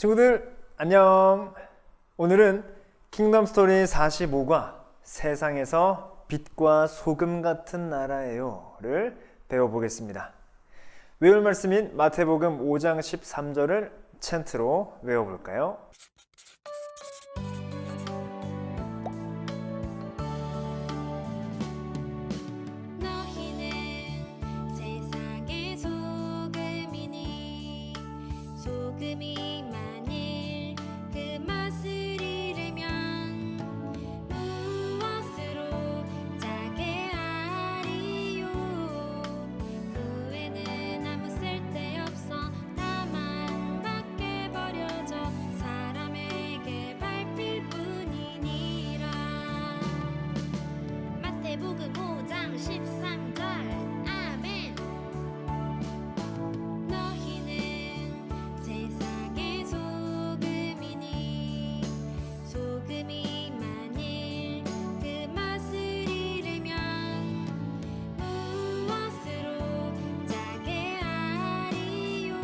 친구들 안녕. 오늘은 킹덤 스토리 45과 세상에서 빛과 소금 같은 나라예요를 배워보겠습니다. 외울 말씀인 마태복음 5장 13절을 찬트로 외워볼까요? 소금이 만일 그 맛을 잃으면 무엇으로 짜게 하리요. 후에는 아무 쓸데없어 다만 밖에 버려져 사람에게 밟힐 뿐이니라. 마태복음 5장 13절 아멘. 소금이 만일 그 맛을 잃으면 무엇으로 짜게 하리요.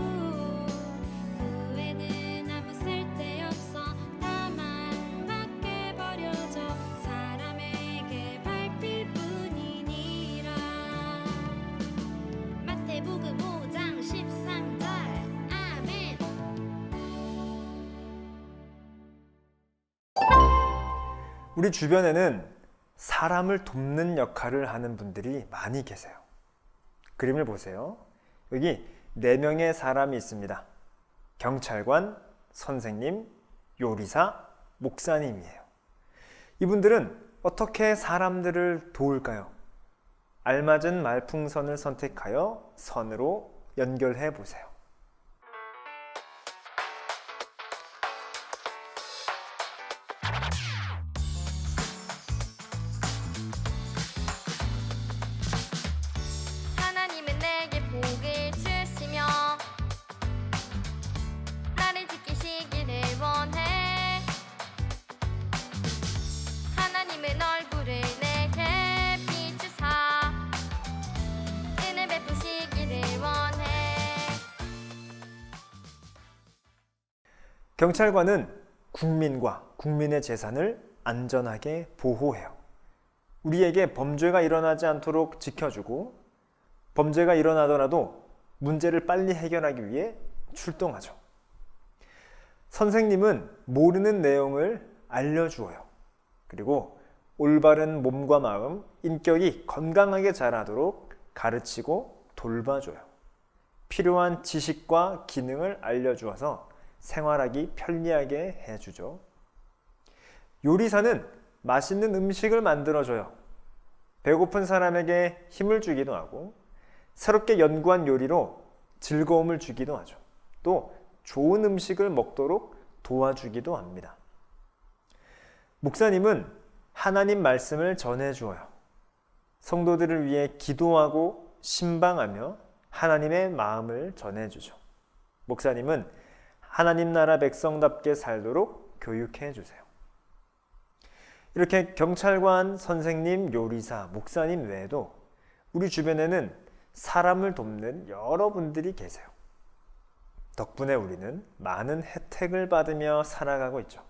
후에는 아무 쓸데없어 다만 밖에 버려져 사람에게 밟힐 뿐이니라. 마태복음 5장 13절 아멘. 우리 주변에는 사람을 돕는 역할을 하는 분들이 많이 계세요. 그림을 보세요. 여기 4명의 사람이 있습니다. 경찰관, 선생님, 요리사, 목사님이에요. 이분들은 어떻게 사람들을 도울까요? 알맞은 말풍선을 선택하여 선으로 연결해 보세요. 하나님은 내게 복을 주시며 나를 지키시기를 원해. 하나님은 얼굴을 내게 비추사 은혜 베푸시기를 원해. 경찰관은 국민과 국민의 재산을 안전하게 보호해요. 우리에게 범죄가 일어나지 않도록 지켜주고 범죄가 일어나더라도 문제를 빨리 해결하기 위해 출동하죠. 선생님은 모르는 내용을 알려주어요. 그리고 올바른 몸과 마음, 인격이 건강하게 자라도록 가르치고 돌봐줘요. 필요한 지식과 기능을 알려주어서 생활하기 편리하게 해주죠. 요리사는 맛있는 음식을 만들어줘요. 배고픈 사람에게 힘을 주기도 하고 새롭게 연구한 요리로 즐거움을 주기도 하죠. 또 좋은 음식을 먹도록 도와주기도 합니다. 목사님은 하나님 말씀을 전해주어요. 성도들을 위해 기도하고 신방하며 하나님의 마음을 전해주죠. 목사님은 하나님 나라 백성답게 살도록 교육해 주세요. 이렇게 경찰관, 선생님, 요리사, 목사님 외에도 우리 주변에는 사람을 돕는 여러분들이 계세요. 덕분에 우리는 많은 혜택을 받으며 살아가고 있죠.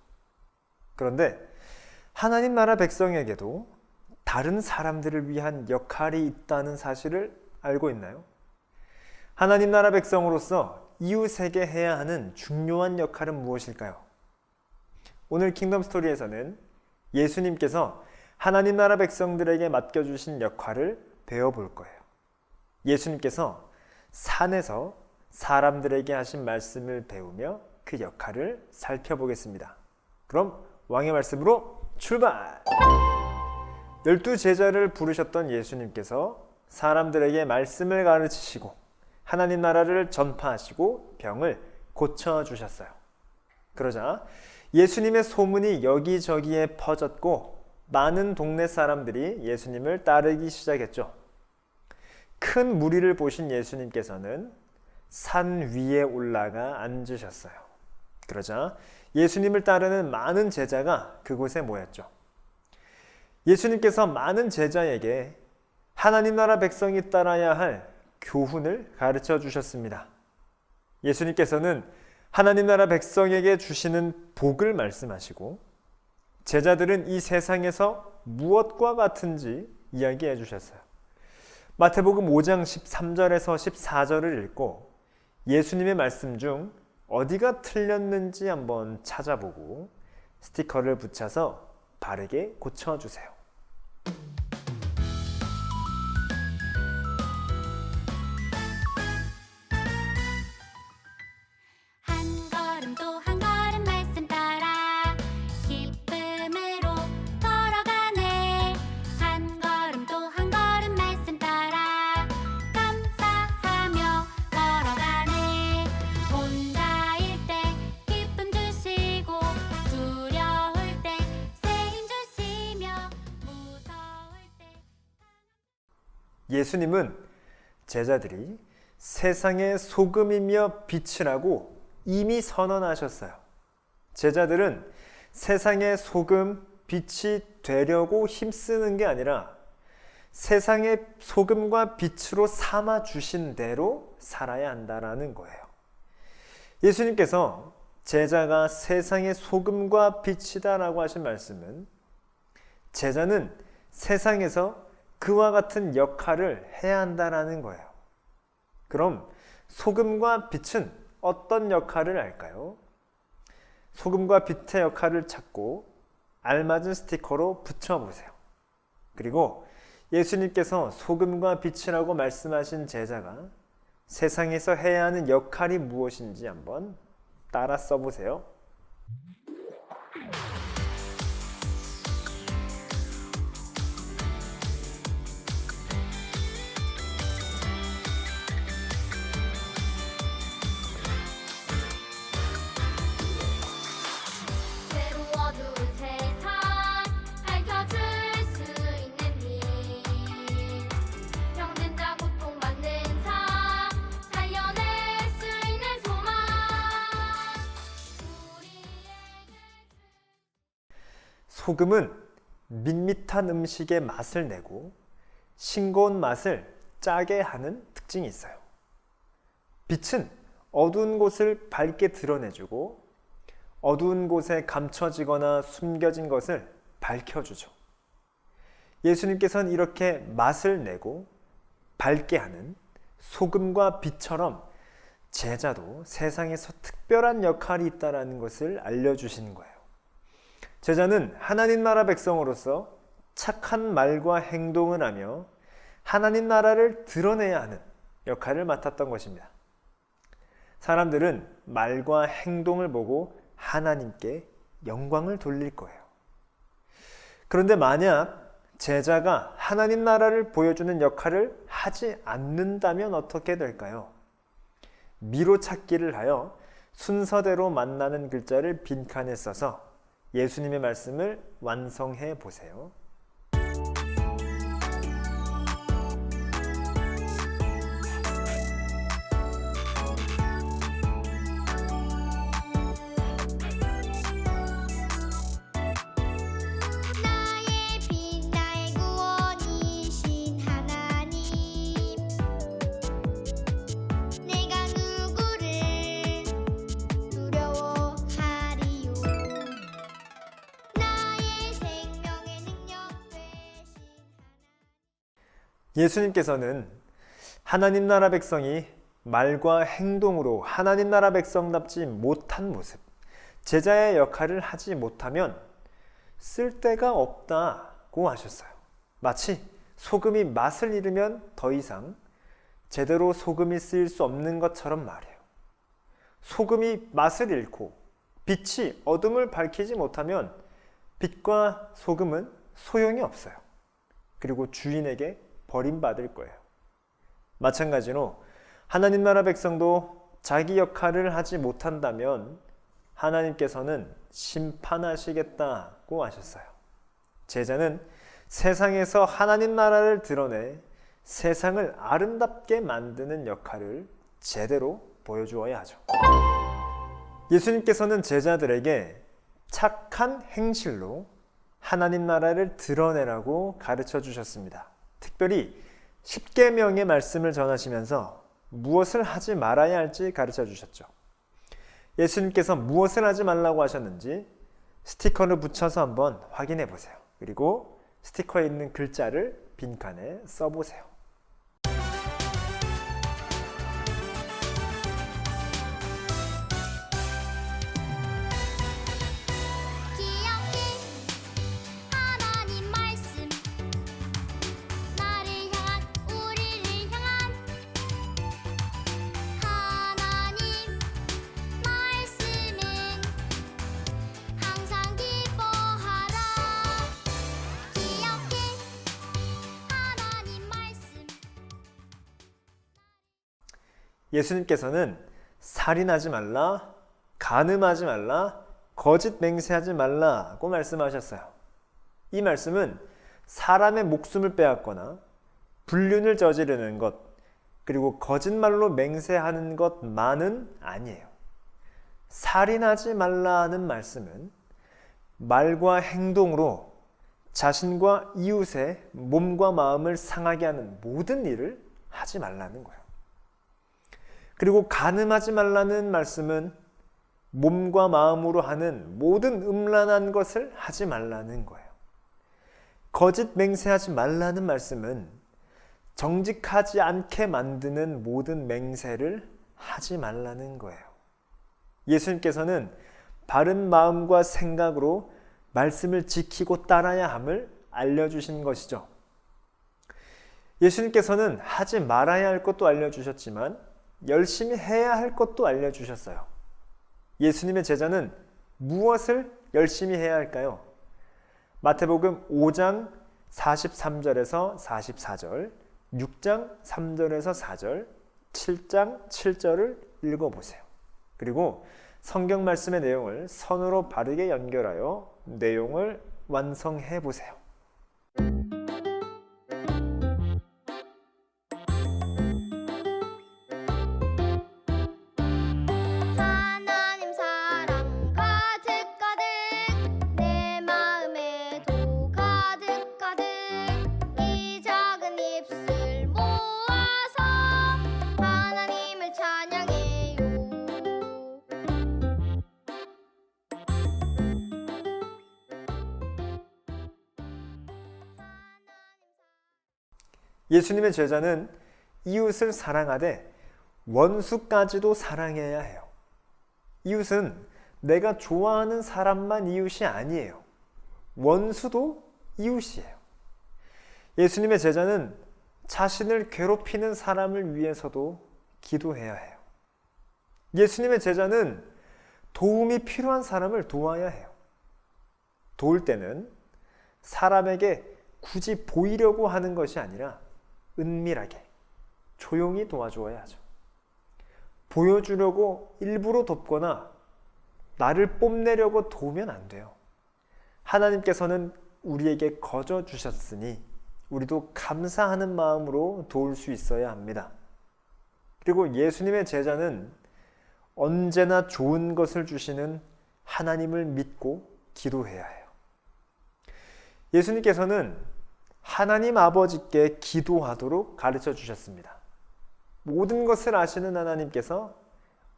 그런데 하나님 나라 백성에게도 다른 사람들을 위한 역할이 있다는 사실을 알고 있나요? 하나님 나라 백성으로서 이웃에게 해야 하는 중요한 역할은 무엇일까요? 오늘 킹덤 스토리에서는 예수님께서 하나님 나라 백성들에게 맡겨주신 역할을 배워볼 거예요. 예수님께서 산에서 사람들에게 하신 말씀을 배우며 그 역할을 살펴보겠습니다. 그럼 왕의 말씀으로 출발! 12제자를 부르셨던 예수님께서 사람들에게 말씀을 가르치시고 하나님 나라를 전파하시고 병을 고쳐주셨어요. 그러자 예수님의 소문이 여기저기에 퍼졌고 많은 동네 사람들이 예수님을 따르기 시작했죠. 큰 무리를 보신 예수님께서는 산 위에 올라가 앉으셨어요. 그러자 예수님을 따르는 많은 제자가 그곳에 모였죠. 예수님께서 많은 제자에게 하나님 나라 백성이 따라야 할 교훈을 가르쳐 주셨습니다. 예수님께서는 하나님 나라 백성에게 주시는 복을 말씀하시고 제자들은 이 세상에서 무엇과 같은지 이야기해 주셨어요. 마태복음 5장 13절에서 14절을 읽고 예수님의 말씀 중 어디가 틀렸는지 한번 찾아보고 스티커를 붙여서 바르게 고쳐주세요. 한 걸음 또 한 걸음 말씀 따라 기쁨으로 걸어가네. 한 걸음 또 한 걸음 말씀 따라 감사하며 걸어가네. 혼자일 때 기쁨 주시고 두려울 때 새 힘 주시며 무서울 때 예수님은 제자들이 세상의 소금이며 빛이라고 이미 선언하셨어요. 제자들은 세상의 소금, 빛이 되려고 힘쓰는 게 아니라 세상의 소금과 빛으로 삼아 주신 대로 살아야 한다라는 거예요. 예수님께서 제자가 세상의 소금과 빛이다라고 하신 말씀은 제자는 세상에서 그와 같은 역할을 해야 한다라는 거예요. 그럼 소금과 빛은 어떤 역할을 할까요? 소금과 빛의 역할을 찾고 알맞은 스티커로 붙여보세요. 그리고 예수님께서 소금과 빛이라고 말씀하신 제자가 세상에서 해야 하는 역할이 무엇인지 한번 따라 써보세요. 새로워둔 세상 밝혀줄 수 있는 힘 병든자 고통받는 자 살려낼 수 있는 소망 우리에게 소금은 밋밋한 음식의 맛을 내고 싱거운 맛을 짜게 하는 특징이 있어요. 빛은 어두운 곳을 밝게 드러내주고 어두운 곳에 감춰지거나 숨겨진 것을 밝혀주죠. 예수님께서는 이렇게 맛을 내고 밝게 하는 소금과 빛처럼 제자도 세상에서 특별한 역할이 있다는 것을 알려주시는 거예요. 제자는 하나님 나라 백성으로서 착한 말과 행동을 하며 하나님 나라를 드러내야 하는 역할을 맡았던 것입니다. 사람들은 말과 행동을 보고 하나님께 영광을 돌릴 거예요. 그런데 만약 제자가 하나님 나라를 보여주는 역할을 하지 않는다면 어떻게 될까요? 미로 찾기를 하여 순서대로 만나는 글자를 빈칸에 써서 예수님의 말씀을 완성해 보세요. 나의 빛 나의 구원이신 하나님 내가 누구를 두려워하리요 나의 생명의 능력 되신 예수님께서는 하나님 나라 백성이 말과 행동으로 하나님 나라 백성답지 못한 모습, 제자의 역할을 하지 못하면 쓸데가 없다고 하셨어요. 마치 소금이 맛을 잃으면 더 이상 제대로 소금이 쓰일 수 없는 것처럼 말이에요. 소금이 맛을 잃고 빛이 어둠을 밝히지 못하면 빛과 소금은 소용이 없어요. 그리고 주인에게 버림받을 거예요. 마찬가지로 하나님 나라 백성도 자기 역할을 하지 못한다면 하나님께서는 심판하시겠다고 하셨어요. 제자는 세상에서 하나님 나라를 드러내 세상을 아름답게 만드는 역할을 제대로 보여주어야 하죠. 예수님께서는 제자들에게 착한 행실로 하나님 나라를 드러내라고 가르쳐 주셨습니다. 특별히 십계명의 말씀을 전하시면서 무엇을 하지 말아야 할지 가르쳐 주셨죠. 예수님께서 무엇을 하지 말라고 하셨는지 스티커를 붙여서 한번 확인해 보세요. 그리고 스티커에 있는 글자를 빈칸에 써보세요. 기억해 하나님 말씀 나를 향한 우리를 향한 하나님 말씀은 항상 기뻐하라 기억해 하나님 말씀 예수님께서는 살인하지 말라, 간음하지 말라, 거짓 맹세하지 말라고 말씀하셨어요. 이 말씀은 사람의 목숨을 빼앗거나 불륜을 저지르는 것, 그리고 거짓말로 맹세하는 것만은 아니에요. 살인하지 말라는 말씀은 말과 행동으로 자신과 이웃의 몸과 마음을 상하게 하는 모든 일을 하지 말라는 거예요. 그리고 간음하지 말라는 말씀은 몸과 마음으로 하는 모든 음란한 것을 하지 말라는 거예요. 거짓 맹세하지 말라는 말씀은 정직하지 않게 만드는 모든 맹세를 하지 말라는 거예요. 예수님께서는 바른 마음과 생각으로 말씀을 지키고 따라야 함을 알려주신 것이죠. 예수님께서는 하지 말아야 할 것도 알려주셨지만 열심히 해야 할 것도 알려주셨어요. 예수님의 제자는 무엇을 열심히 해야 할까요? 마태복음 5장 43절에서 44절, 6장 3절에서 4절, 7장 7절을 읽어보세요. 그리고 성경 말씀의 내용을 선으로 바르게 연결하여 내용을 완성해 보세요. 하나님 사랑 가득가득 내 마음에도 가득가득 이 작은 입술 모아서 하나님을 찬양해요 예수님의 제자는 이웃을 사랑하되 원수까지도 사랑해야 해요. 이웃은 내가 좋아하는 사람만 이웃이 아니에요. 원수도 이웃이에요. 예수님의 제자는 자신을 괴롭히는 사람을 위해서도 기도해야 해요. 예수님의 제자는 도움이 필요한 사람을 도와야 해요. 도울 때는 사람에게 굳이 보이려고 하는 것이 아니라 은밀하게, 조용히 도와주어야 하죠. 보여주려고 일부러 돕거나 나를 뽐내려고 도우면 안 돼요. 하나님께서는 우리에게 거저 주셨으니 우리도 감사하는 마음으로 도울 수 있어야 합니다. 그리고 예수님의 제자는 언제나 좋은 것을 주시는 하나님을 믿고 기도해야 해요. 예수님께서는 하나님 아버지께 기도하도록 가르쳐 주셨습니다. 모든 것을 아시는 하나님께서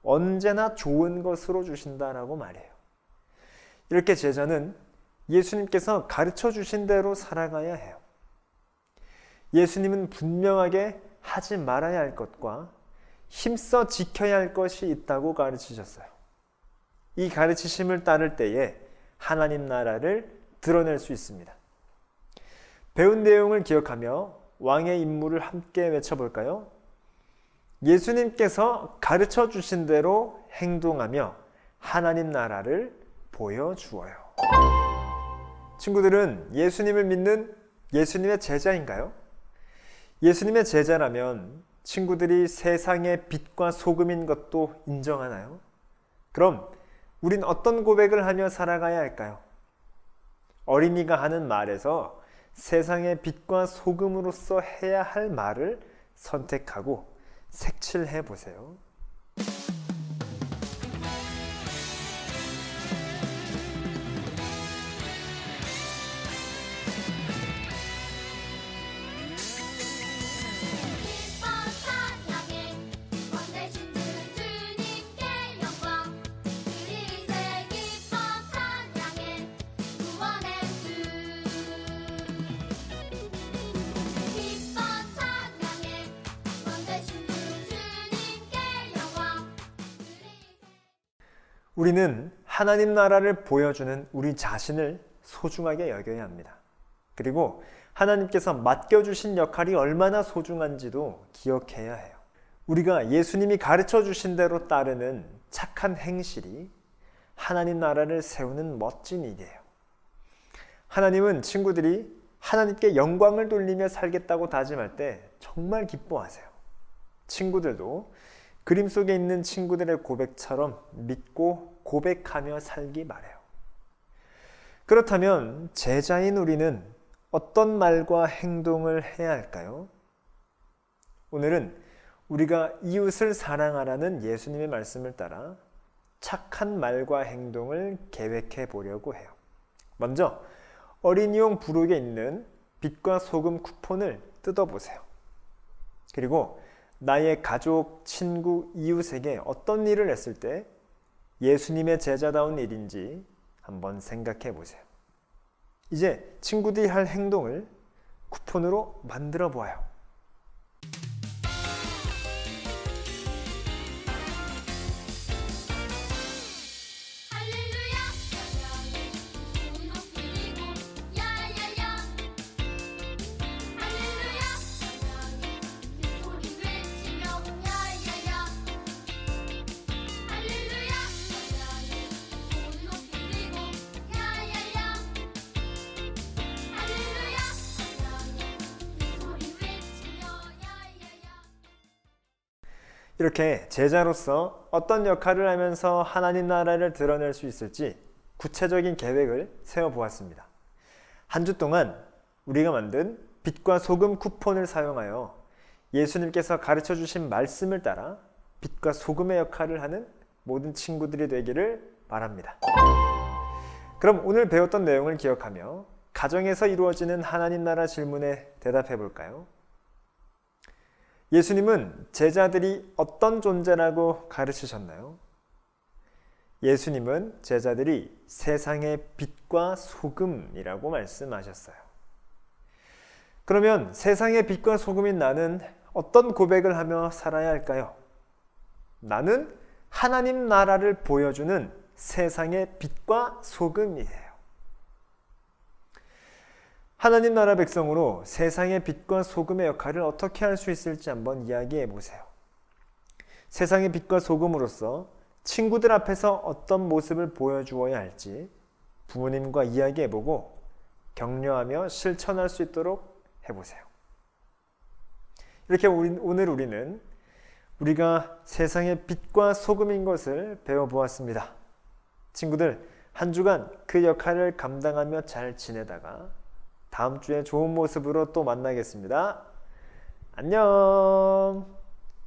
언제나 좋은 것으로 주신다라고 말해요. 이렇게 제자는 예수님께서 가르쳐 주신 대로 살아가야 해요. 예수님은 분명하게 하지 말아야 할 것과 힘써 지켜야 할 것이 있다고 가르치셨어요. 이 가르치심을 따를 때에 하나님 나라를 드러낼 수 있습니다. 배운 내용을 기억하며 왕의 임무를 함께 외쳐볼까요? 예수님께서 가르쳐 주신 대로 행동하며 하나님 나라를 보여주어요. 친구들은 예수님을 믿는 예수님의 제자인가요? 예수님의 제자라면 친구들이 세상의 빛과 소금인 것도 인정하나요? 그럼 우린 어떤 고백을 하며 살아가야 할까요? 어린이가 하는 말에서 세상의 빛과 소금으로서 해야 할 말을 선택하고 색칠해 보세요. 기뻐 찬양해 원대신 주님께 영광 우리는 하나님 나라를 보여주는 우리 자신을 소중하게 여겨야 합니다. 그리고 하나님께서 맡겨주신 역할이 얼마나 소중한지도 기억해야 해요. 우리가 예수님이 가르쳐 주신 대로 따르는 착한 행실이 하나님 나라를 세우는 멋진 일이에요. 하나님은 친구들이 하나님께 영광을 돌리며 살겠다고 다짐할 때 정말 기뻐하세요. 친구들도 그림 속에 있는 친구들의 고백처럼 믿고 고백하며 살기 바래요. 그렇다면 제자인 우리는 어떤 말과 행동을 해야 할까요? 오늘은 우리가 이웃을 사랑하라는 예수님의 말씀을 따라 착한 말과 행동을 계획해 보려고 해요. 먼저 어린이용 부록에 있는 빛과 소금 쿠폰을 뜯어보세요. 그리고 나의 가족, 친구, 이웃에게 어떤 일을 했을 때 예수님의 제자다운 일인지 한번 생각해 보세요. 이제 친구들이 할 행동을 쿠폰으로 만들어 보아요. 이렇게 제자로서 어떤 역할을 하면서 하나님 나라를 드러낼 수 있을지 구체적인 계획을 세워보았습니다. 한 주 동안 우리가 만든 빛과 소금 쿠폰을 사용하여 예수님께서 가르쳐 주신 말씀을 따라 빛과 소금의 역할을 하는 모든 친구들이 되기를 바랍니다. 그럼 오늘 배웠던 내용을 기억하며 가정에서 이루어지는 하나님 나라 질문에 대답해 볼까요? 예수님은 제자들이 어떤 존재라고 가르치셨나요? 예수님은 제자들이 세상의 빛과 소금이라고 말씀하셨어요. 그러면 세상의 빛과 소금인 나는 어떤 고백을 하며 살아야 할까요? 나는 하나님 나라를 보여주는 세상의 빛과 소금이에요. 하나님 나라 백성으로 세상의 빛과 소금의 역할을 어떻게 할 수 있을지 한번 이야기해 보세요. 세상의 빛과 소금으로서 친구들 앞에서 어떤 모습을 보여주어야 할지 부모님과 이야기해 보고 격려하며 실천할 수 있도록 해보세요. 이렇게 오늘 우리는 우리가 세상의 빛과 소금인 것을 배워보았습니다. 친구들, 한 주간 그 역할을 감당하며 잘 지내다가 다음 주에 좋은 모습으로 또 만나겠습니다. 안녕!